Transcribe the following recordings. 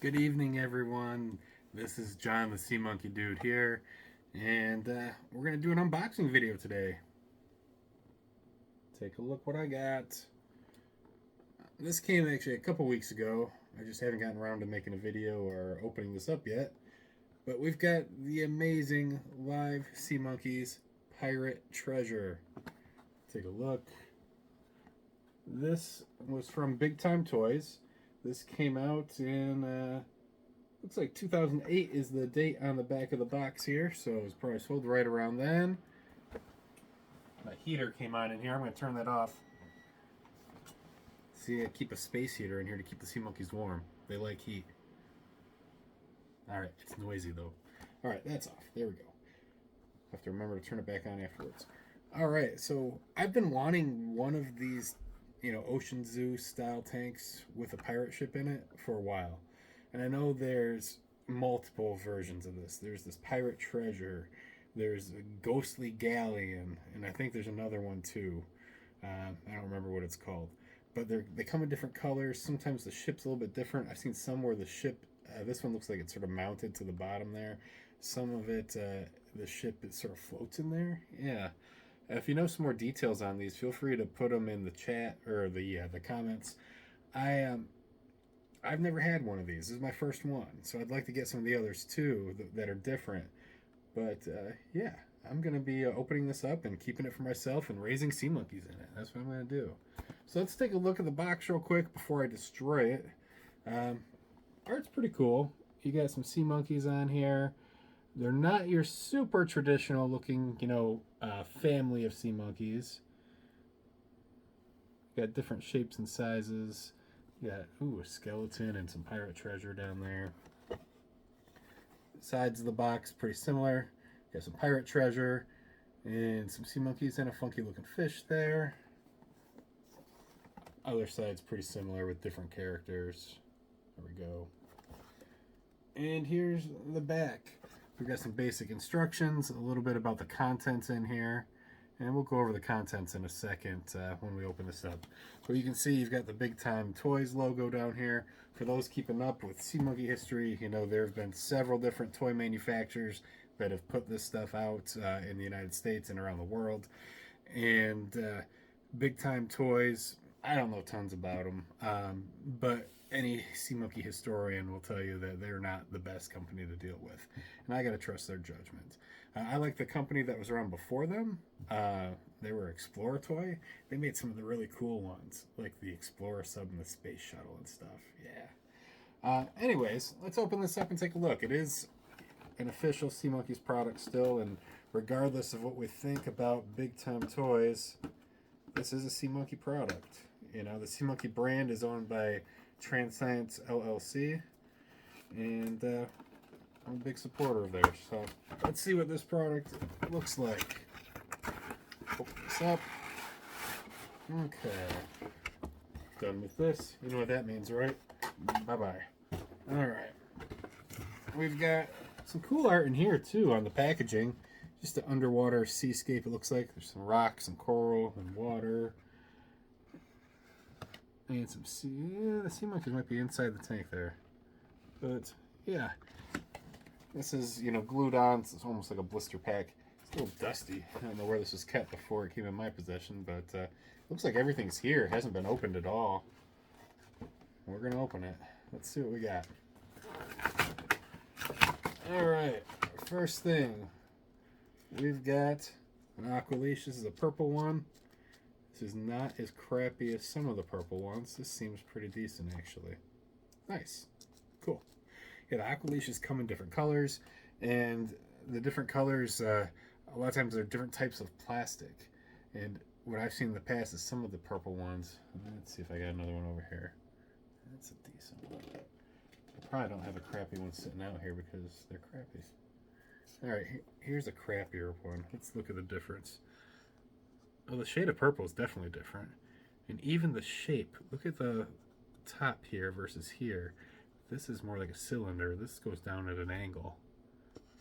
Good evening, everyone. This is John, the Sea Monkey Dude here, and we're gonna do an unboxing video today. Take a look what I got. This came actually a couple weeks ago. I just haven't gotten around to making a video or opening this up yet. But we've got the amazing live Sea Monkeys Pirate Treasure. Take a look. This was from Big Time Toys. This came out in looks like 2008 is the date on the back of the box here, so it was probably sold right around then. My heater came on in here. I'm going to turn that off. See, I keep a space heater in here to keep the sea monkeys warm. They like heat. Alright, it's noisy though. Alright, that's off. There we go. Have to remember to turn it back on afterwards. Alright, so I've been wanting one of these, Ocean Zoo style tanks with a pirate ship in it for a while. And I know there's multiple versions of this. There's this Pirate Treasure. There's a Ghostly Galleon. And I think there's another one too. I don't remember what it's called. But they come in different colors. Sometimes the ship's a little bit different. I've seen some where the ship, this one looks like it's sort of mounted to the bottom there. Some of it, the ship, it sort of floats in there. Yeah. If you know some more details on these, feel free to put them in the chat or the comments. I've never had one of these. This is my first one, so I'd like to get some of the others too that are different. But yeah, I'm gonna be opening this up and keeping it for myself and raising sea monkeys in it. That's what I'm gonna do. So let's take a look at the box real quick before I destroy it. Art's pretty cool. You got some sea monkeys on here. They're not your super traditional looking, family of sea monkeys. Got different shapes and sizes. You got, a skeleton and some pirate treasure down there. Sides of the box, pretty similar. Got some pirate treasure and some sea monkeys and a funky looking fish there. Other side's pretty similar with different characters. There we go. And here's the back. We've got some basic instructions, a little bit about the contents in here, and we'll go over the contents in a second when we open this up. So you can see you've got the Big Time Toys logo down here. For those keeping up with sea monkey history, there have been several different toy manufacturers that have put this stuff out in the United States and around the world. And Big Time Toys, I don't know tons about them, but any sea monkey historian will tell you that they're not the best company to deal with, and I gotta trust their judgment. I like the company that was around before them. They were Explorer Toy. They made some of the really cool ones, like the Explorer sub and the Space Shuttle and stuff. Yeah. Anyways, let's open this up and take a look. It is an official Sea Monkeys product still, and regardless of what we think about Big Time Toys, this is a Sea Monkey product. The Sea Monkey brand is owned by Transcience LLC, and I'm a big supporter of theirs. So let's see what this product looks like. Open this up. Okay. Done with this. You know what that means, right? Bye-bye. Alright. We've got some cool art in here, too, on the packaging. Just an underwater seascape, it looks like. There's some rocks and coral and water. And some the sea monkeys might be inside the tank there. But, yeah. This is, glued on. It's almost like a blister pack. It's a little dusty. I don't know where this was kept before it came in my possession, but looks like everything's here. It hasn't been opened at all. We're going to open it. Let's see what we got. Alright, first thing. We've got an Aqualeash. This is a purple one. This is not as crappy as some of the purple ones. This seems pretty decent, actually. Nice. Cool. Yeah, the Aqualeashes come in different colors, and the different colors, a lot of times they're different types of plastic. And what I've seen in the past is some of the purple ones. Let's see if I got another one over here. That's a decent one. I probably don't have a crappy one sitting out here because they're crappy. Alright, here's a crappier one. Let's look at the difference. Oh, the shade of purple is definitely different. And even the shape. Look at the top here versus here. This is more like a cylinder. This goes down at an angle.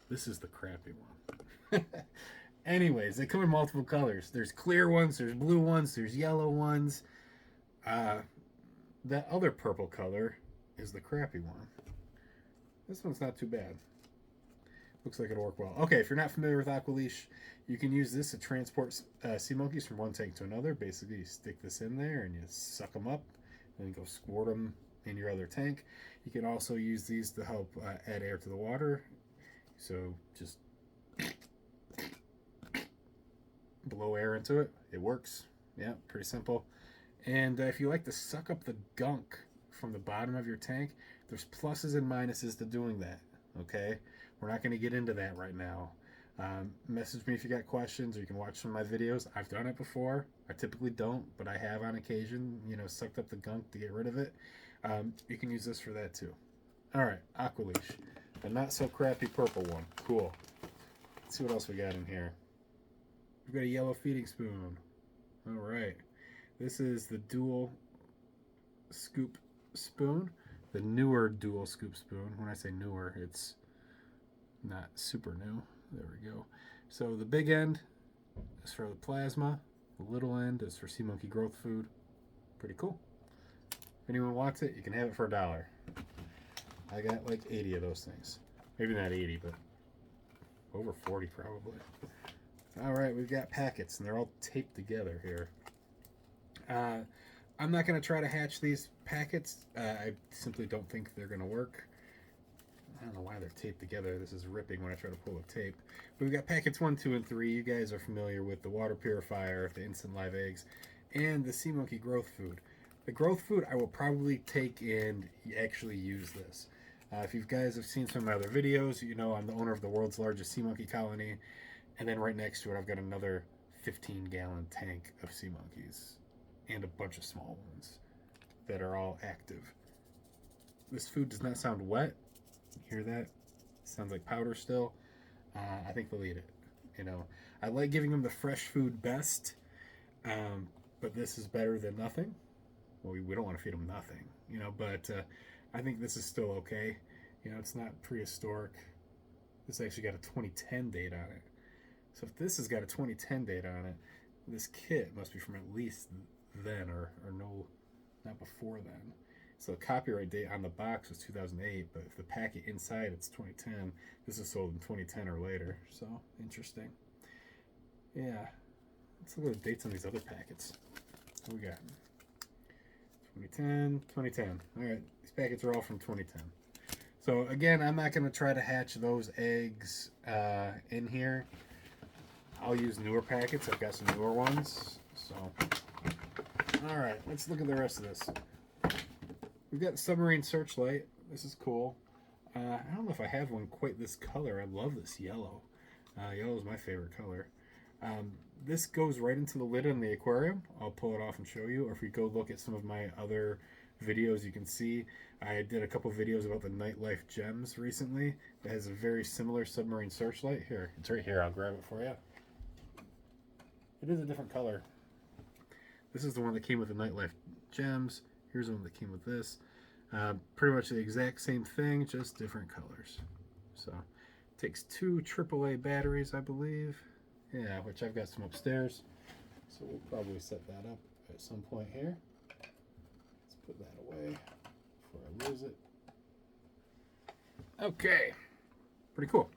This is the crappy one. Anyways, they come in multiple colors. There's clear ones, there's blue ones, there's yellow ones. That other purple color is the crappy one. This one's not too bad. Looks like it'll work well. Okay, if you're not familiar with Aqualeash, you can use this to transport sea monkeys from one tank to another. Basically, you stick this in there and you suck them up, and then go squirt them in your other tank. You can also use these to help add air to the water. So just blow air into it. It works. Yeah, pretty simple. And if you like to suck up the gunk from the bottom of your tank, there's pluses and minuses to doing that. Okay, we're not going to get into that right now. Message me if you got questions, or you can watch some of my videos. I've done it before. I typically don't, but I have on occasion, sucked up the gunk to get rid of it. You can use this for that too. All right, Aqualeash, the not so crappy purple one. Cool. Let's see what else we got in here. We've got a yellow feeding spoon. All right, this is the dual scoop spoon, the newer dual scoop spoon. When I say newer, it's not super new. There we go. So the big end is for the plasma. The little end is for sea monkey growth food. Pretty cool. If anyone wants it, you can have it for $1. I got like 80 of those things. Maybe not 80, but over 40 probably. All right, we've got packets, and they're all taped together here. I'm not going to try to hatch these packets. I simply don't think they're going to work. I don't know why they're taped together. This is ripping when I try to pull the tape. But we've got packets 1, 2, and 3. You guys are familiar with the water purifier, the instant live eggs, and the sea monkey growth food. The growth food I will probably take and actually use this. If you guys have seen some of my other videos, you know I'm the owner of the world's largest sea monkey colony. And then right next to it, I've got another 15-gallon tank of sea monkeys and a bunch of small ones that are all active. This food does not sound wet. You hear that? It sounds like powder still. I think they'll eat it. I like giving them the fresh food best, but this is better than nothing. Well, we don't want to feed them nothing, but I think this is still okay. It's not prehistoric. This actually got a 2010 date on it. So if this has got a 2010 date on it, this kit must be from at least then or no, not before then. So the copyright date on the box was 2008, but if the packet inside it's 2010, this is sold in 2010 or later. So interesting. Yeah. Let's look at the dates on these other packets. What we got? 2010, 2010. All right, these packets are all from 2010. So again, I'm not going to try to hatch those eggs in here. I'll use newer packets. I've got some newer ones. So, all right, let's look at the rest of this. We've got submarine searchlight. This is cool. I don't know if I have one quite this color. I love this yellow. Yellow is my favorite color. This goes right into the lid on the aquarium. I'll pull it off and show you. Or if you go look at some of my other videos, you can see I did a couple videos about the nightlife gems recently. It has a very similar submarine searchlight. Here, it's right here. I'll grab it for you. It is a different color. This is the one that came with the nightlife gems. Here's the one that came with this. Pretty much the exact same thing, just different colors. So, it takes 2 AAA batteries, I believe. Yeah, which I've got some upstairs. So we'll probably set that up at some point here. Let's put that away before I lose it. Okay, pretty cool.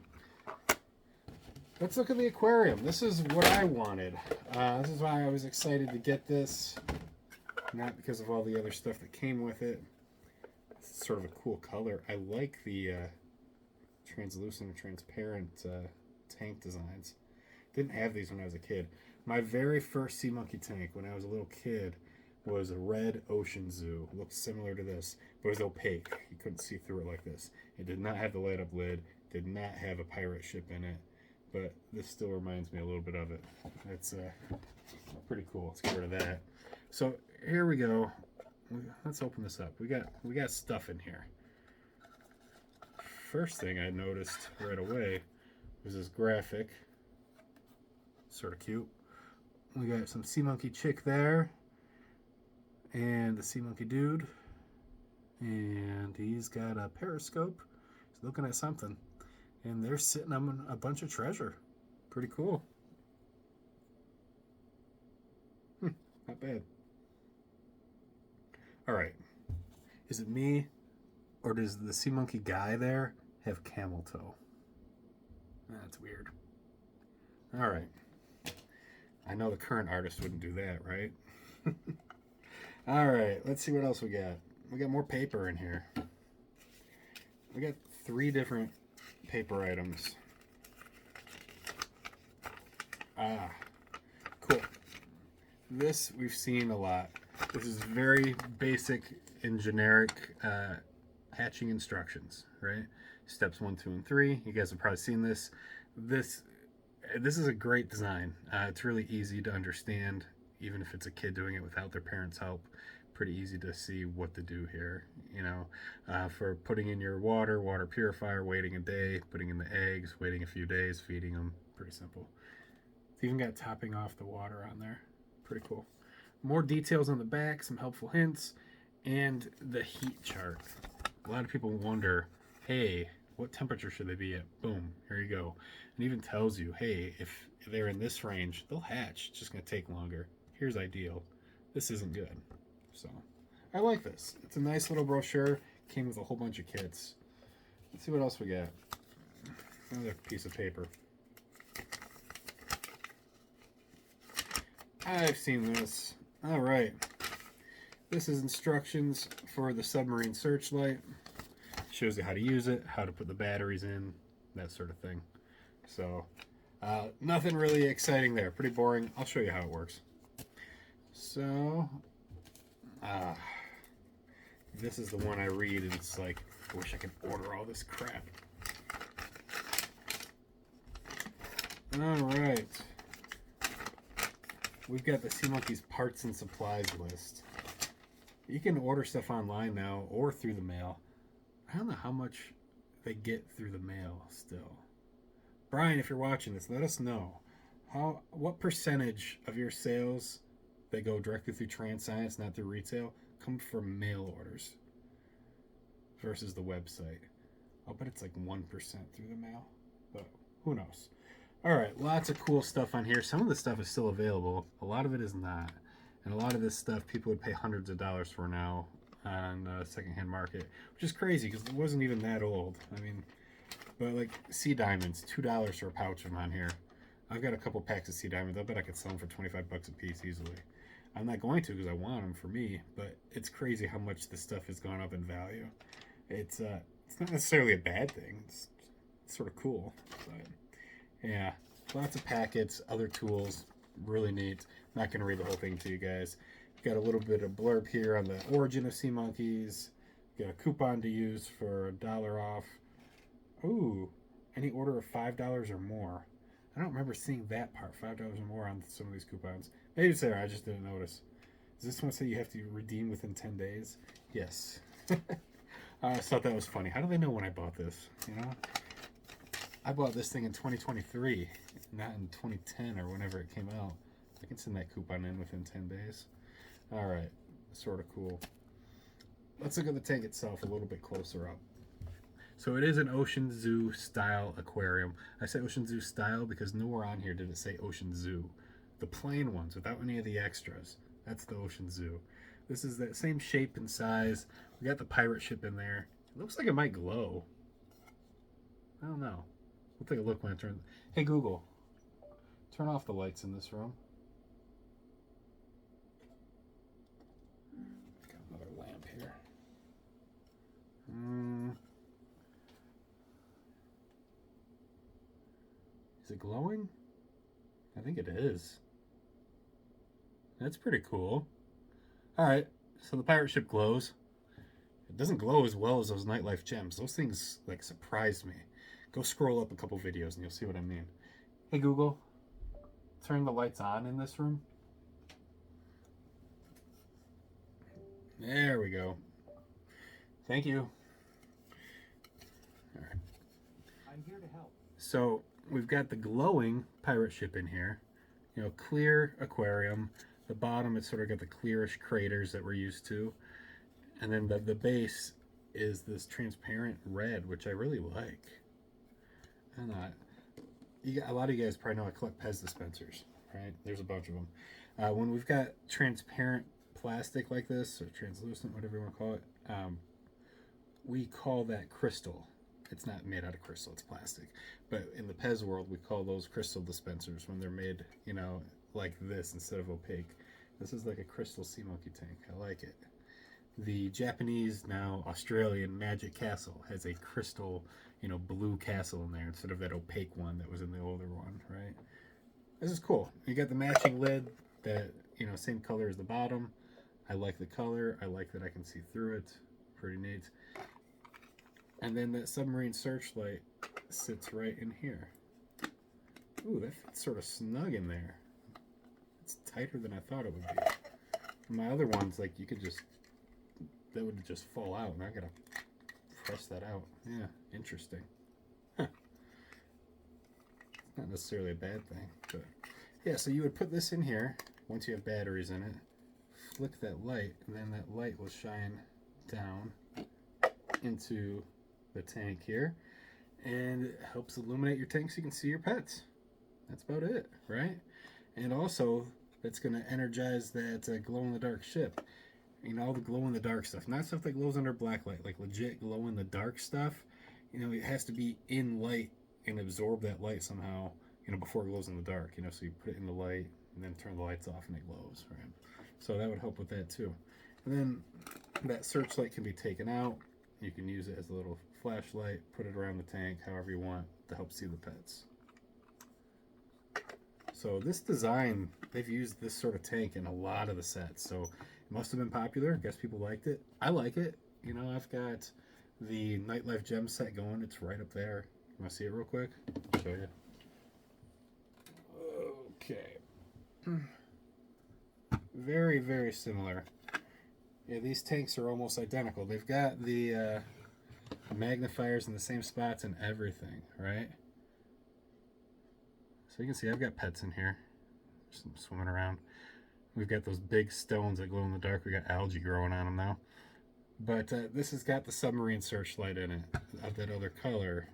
Let's look at the aquarium. This is what I wanted. This is why I was excited to get this. Not because of all the other stuff that came with it. It's sort of a cool color. I like the translucent or transparent tank designs. Didn't have these when I was a kid. My very first sea monkey tank when I was a little kid was a red Ocean Zoo. It looked similar to this, but it was opaque. You couldn't see through it like this. It did not have the light up lid. Did not have a pirate ship in it. But this still reminds me a little bit of it. It's pretty cool. Let's get rid of that. So here we go. Let's open this up. We got stuff in here. First thing I noticed right away was this graphic. Sort of cute. We got some sea monkey chick there, and the sea monkey dude, and he's got a periscope. He's looking at something. And they're sitting on a bunch of treasure. Pretty cool. Not bad. All right. Is it me, or does the sea monkey guy there have camel toe. That's weird. All right. I know the current artist wouldn't do that, right? All right, let's see what else we got. We got more paper in here. We got 3 different paper items. Ah, cool. This we've seen a lot. This is very basic and generic hatching instructions, right? Steps 1, 2, and 3. You guys have probably seen this. This is a great design. It's really easy to understand, even if it's a kid doing it without their parents' help. Pretty easy to see what to do here. You know, for putting in your water purifier, waiting a day, putting in the eggs, waiting a few days, feeding them. Pretty simple. It's even got topping off the water on there. Pretty cool. More details on the back, some helpful hints, and the heat chart. A lot of people wonder, hey, what temperature should they be at? Boom, here you go. And even tells you, hey, if they're in this range, they'll hatch. It's just going to take longer. Here's ideal. This isn't good. So, I like this. It's a nice little brochure. Came with a whole bunch of kits. Let's see what else we got. Another piece of paper. I've seen this. All right. This is instructions for the submarine searchlight. Shows you how to use it, how to put the batteries in, that sort of thing. So, nothing really exciting there. Pretty boring. I'll show you how it works. So, this is the one I read, and it's like, I wish I could order all this crap. All right. We've got the Sea Monkeys parts and supplies list. You can order stuff online now or through the mail. I don't know how much they get through the mail still. Brian, if you're watching this, let us know. What percentage of your sales that go directly through TransScience, not through retail, come from mail orders versus the website? I'll bet it's like 1% through the mail, but who knows? All right, lots of cool stuff on here. Some of the stuff is still available. A lot of it is not. And a lot of this stuff people would pay hundreds of dollars for now on the secondhand market, which is crazy because it wasn't even that old. I mean, but like sea diamonds, $2 for a pouch of them on here. I've got a couple packs of sea diamonds. I bet I could sell them for 25 bucks a piece easily. I'm not going to because I want them for me, but it's crazy how much this stuff has gone up in value. It's not necessarily a bad thing. It's sort of cool, but yeah, lots of packets, other tools, really neat. I'm not going to read the whole thing to you guys. Got a little bit of blurb here on the origin of Sea Monkeys. Got a coupon to use for $1 off. Ooh, any order of $5 or more. I don't remember seeing that part, $5 or more on some of these coupons. Maybe it's there, I just didn't notice. Does this one say you have to redeem within 10 days? Yes. I just thought that was funny. How do they know when I bought this, you know? I bought this thing in 2023, not in 2010 or whenever it came out. I can send that coupon in within 10 days. All right, sort of cool. Let's look at the tank itself a little bit closer up. So it is an Ocean Zoo style aquarium. I say Ocean Zoo style because nowhere on here did it say Ocean Zoo. The plain ones without any of the extras. That's the Ocean Zoo. This is the same shape and size. We got the pirate ship in there. It looks like it might glow. I don't know. We'll take a look when I turn. Hey Google, turn off the lights in this room. Got another lamp here. Is it glowing? I think it is. That's pretty cool. Alright, so the pirate ship glows. It doesn't glow as well as those nightlife gems. Those things like surprised me. Go scroll up a couple videos and you'll see what I mean. Hey Google, turn the lights on in this room. There we go. Thank you. All right. I'm here to help. So we've got the glowing pirate ship in here. You know, clear aquarium. The bottom, it's sort of got the clearish craters that we're used to. And then the base is this transparent red, which I really like. And a lot of you guys probably know I collect Pez dispensers, right? There's a bunch of them. When we've got transparent plastic like this, or translucent, whatever you want to call it, we call that crystal. it's not made out of crystal, it's plastic. But in the Pez world, we call those crystal dispensers when they're made, you know, like this instead of opaque. This is like a crystal sea monkey tank. I like it. The Japanese, now Australian Magic Castle has a crystal, you know, blue castle in there instead of that opaque one that was in the older one, right? This is cool. You got the matching lid that, you know, same color as the bottom. I like the color. I like that I can see through it. Pretty neat. And then that submarine searchlight sits right in here. Ooh, that fits sort of snug in there. It's tighter than I thought it would be. My other ones, like, you could just, that would just fall out, and I gotta press that out. Yeah, interesting. Huh. Not necessarily a bad thing, but yeah, so you would put this in here once you have batteries in it, flick that light, and then that light will shine down into the tank here, and it helps illuminate your tank so you can see your pets. That's about it, right? And also, that's going to energize that glow-in-the-dark ship. You know, all the glow-in-the-dark stuff. Not stuff that glows under black light, like legit glow-in-the-dark stuff. You know, it has to be in light and absorb that light somehow, you know, before it glows in the dark. You know, so you put it in the light and then turn the lights off and it glows, right? So that would help with that too. And then that searchlight can be taken out. You can use it as a little flashlight, put it around the tank, however you want, to help see the pets. So this design, they've used this sort of tank in a lot of the sets. So it must have been popular. I guess people liked it. I like it. You know, I've got the Nightlife Gem set going. It's right up there. You want to see it real quick? I'll show you. Okay. Very, very similar. Yeah, these tanks are almost identical. They've got the magnifiers in the same spots and everything, right? So you can see I've got pets in here, just swimming around. We've got those big stones that glow in the dark. We got algae growing on them now. But this has got the submarine searchlight in it of that other color.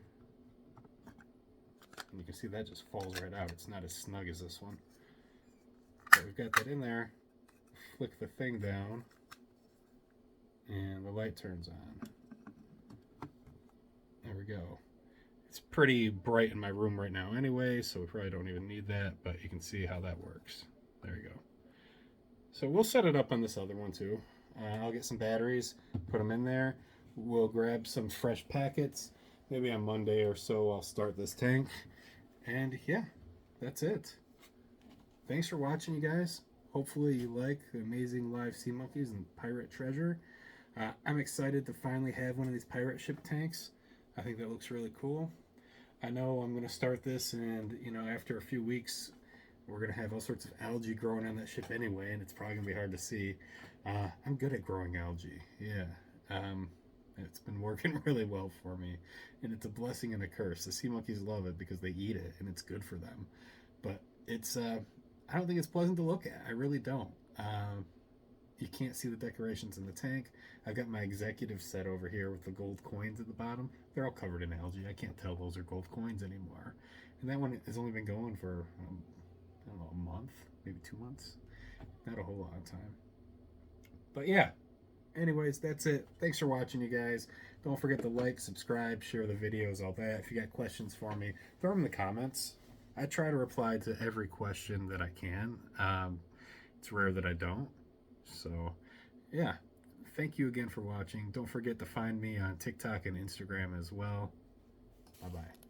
And you can see that just falls right out. It's not as snug as this one. But we've got that in there. Flick the thing down, and the light turns on. There we go. It's pretty bright in my room right now anyway, so we probably don't even need that, but you can see how that works. There you go. So we'll set it up on this other one too. I'll get some batteries, put them in there. We'll grab some fresh packets. Maybe on Monday or so I'll start this tank. And yeah, that's it. Thanks for watching, you guys. Hopefully you like the amazing live sea monkeys and pirate treasure. I'm excited to finally have one of these pirate ship tanks. I think that looks really cool. I know I'm going to start this, and you know, after a few weeks we're going to have all sorts of algae growing on that ship anyway, and it's probably going to be hard to see. I'm good at growing algae. Yeah. It's been working really well for me, and it's a blessing and a curse. The sea monkeys love it because they eat it and it's good for them, but it's I don't think it's pleasant to look at. I really don't. You can't see the decorations in the tank. I've got my executive set over here with the gold coins at the bottom. They're all covered in algae. I can't tell those are gold coins anymore. And that one has only been going for, I don't know, a month, maybe 2 months. Not a whole long time. But yeah, anyways, that's it. Thanks for watching, you guys. Don't forget to like, subscribe, share the videos, all that. If you got questions for me, throw them in the comments. I try to reply to every question that I can. It's rare that I don't. So, yeah. Thank you again for watching. Don't forget to find me on TikTok and Instagram as well. Bye-bye.